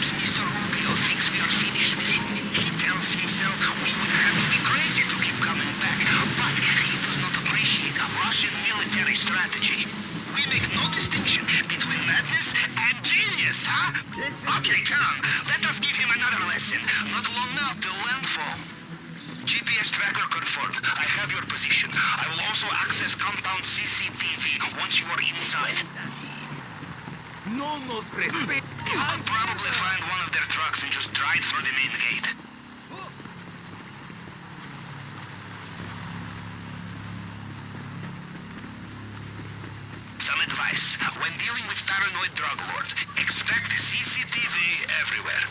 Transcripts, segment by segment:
Perhaps Mr. Rubio thinks we are finished with him. He tells himself we would have to be crazy to keep coming back. But he does not appreciate Russian military strategy. We make no distinction between madness and genius, huh? Okay, come. Let us give him another lesson. Not long now till landfall. GPS tracker confirmed. I have your position. I will also access compound CCTV once you are inside. No nos respeta. You could probably find one of their trucks and just drive through the main gate. Some advice. When dealing with paranoid drug lords, expect CCTV everywhere.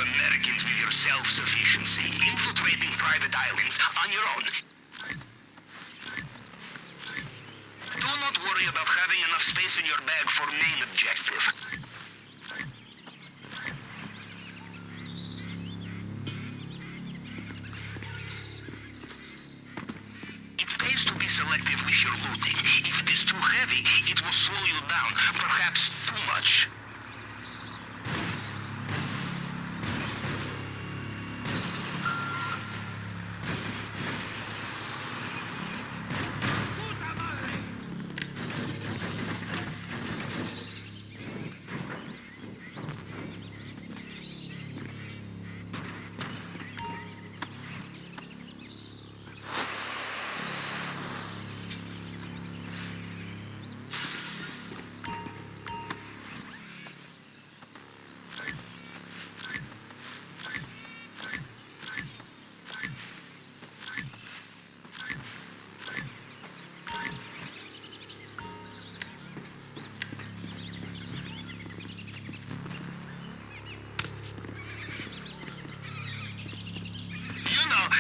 Americans with your self-sufficiency, infiltrating private islands on your own. Do not worry about having enough space in your bag for main objective. It pays to be selective with your looting. If it is too heavy, it will slow you down, perhaps too much.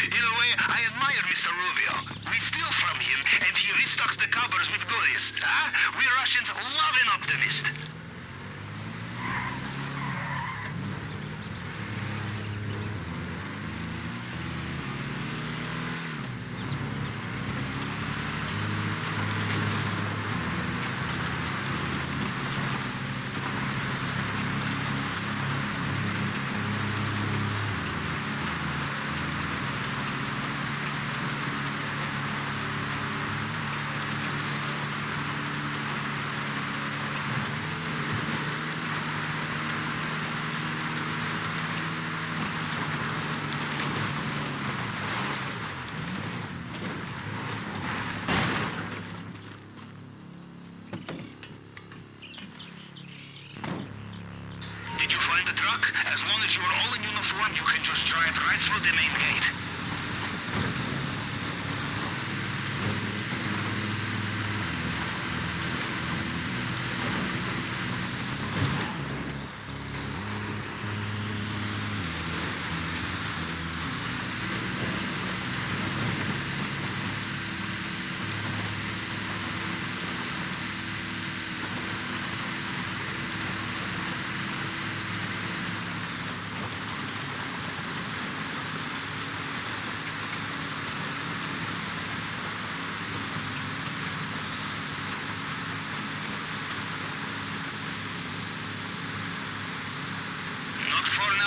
In a way, I admire Mr. Rubio. We steal from him, and he restocks the cupboards with goodies. Huh? We Russians love an optimist. As long as you are all in uniform, you can just drive right through the main gate.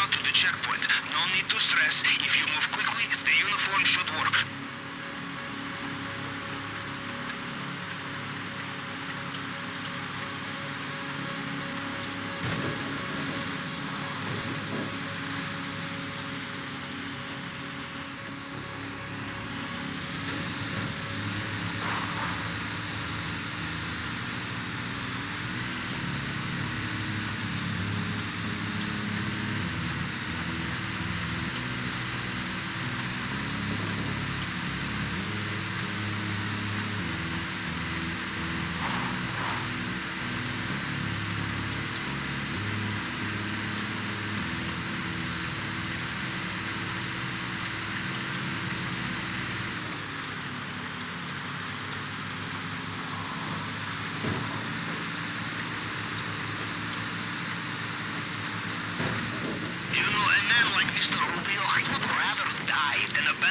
To the checkpoint. No need to stress. If you move quickly, the uniform should work.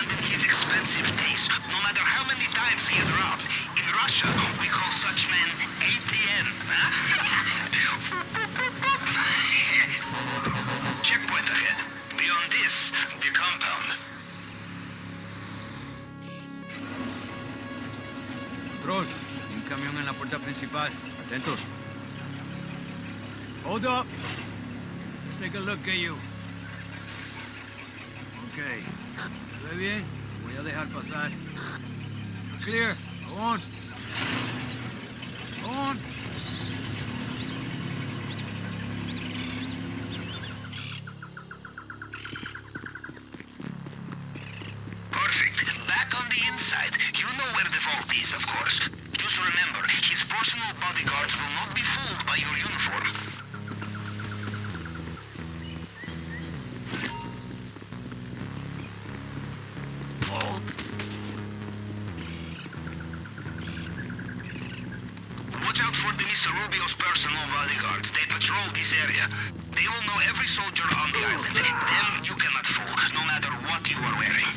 abandon his expensive taste, no matter how many times he is robbed. In Russia, we call such men ATM. Checkpoint ahead. Beyond this, the compound. Control. Un camión en la puerta principal. Atentos. Hold up. Let's take a look at you. Okay. ¿Se ve bien? Voy a dejar pasar. You're clear. Go on. Go on. Perfect. Back on the inside. You know where the vault is, of course. Just remember, his personal bodyguards will not be fooled by your uniform. Oh. Watch out for the Mr. Rubio's personal bodyguards. They patrol this area. They will know every soldier on the island. Them you cannot fool, no matter what you are wearing.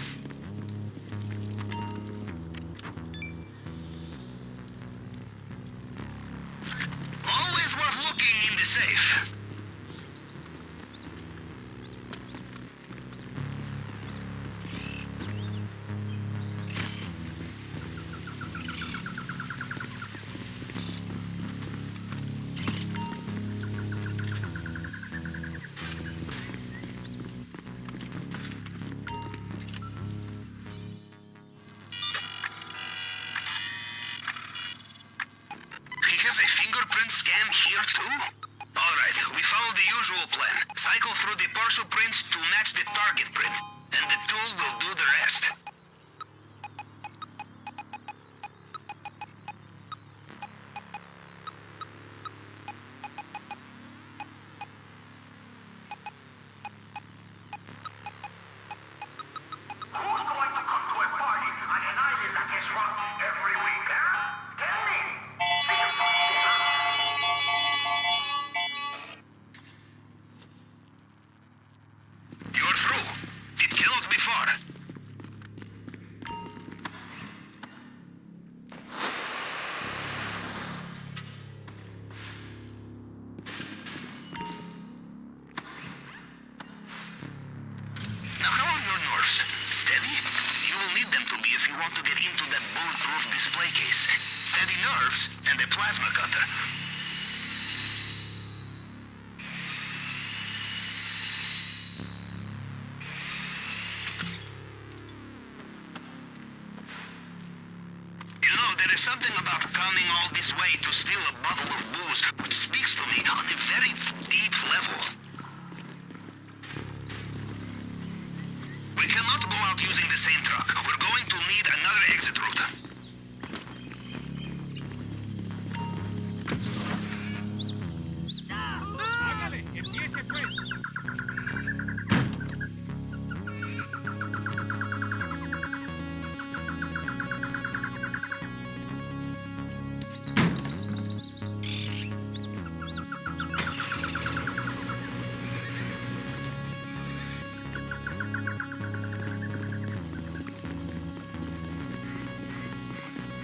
Always worth looking in the safe. He has a fingerprint scan here too? Alright, we follow the usual plan. Cycle through the partial prints to match the target print. And the tool will do the rest. Who's going to come to a party on an island that gets rocked every week, huh? Tell me. You're through. It cannot be far. Now, how are your nerves? Steady? You will need them to be if you want to get into that bulletproof display case. Steady nerves and a plasma cutter. You know, there is something about coming all this way to steal a bottle of booze which speaks to me on a very deep level. We cannot go out using the same truck. We're going to need another exit route. Hágale. Empiece, pues.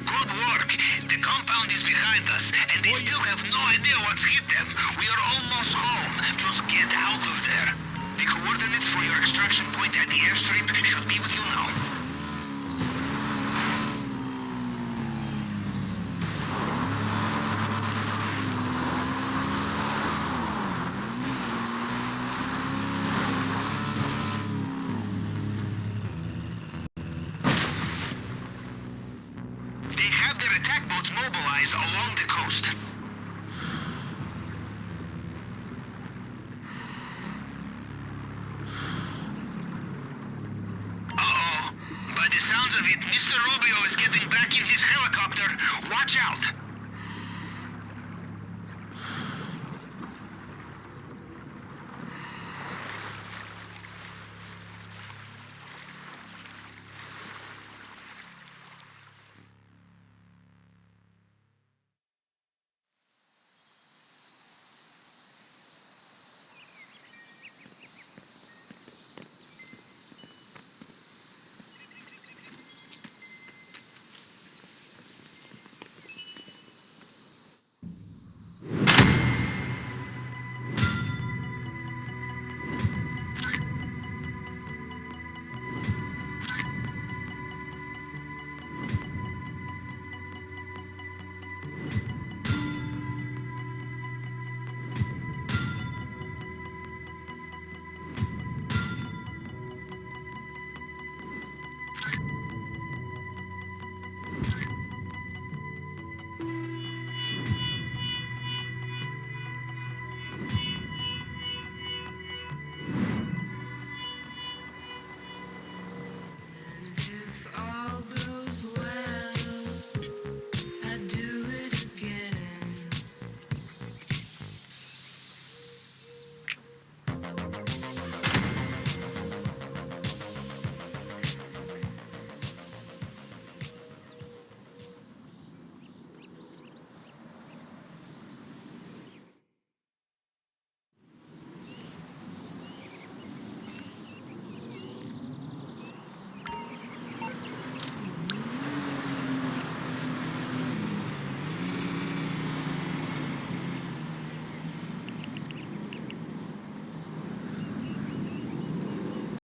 Good work. The compound is behind us, and they still have no idea what's hit them. We are almost home. Just get out of there. The coordinates for your extraction point at the airstrip should be with you now. They have their attack boats mobilized along the coast. Uh-oh. By the sounds of it, Mr. Rubio is getting back in his helicopter. Watch out!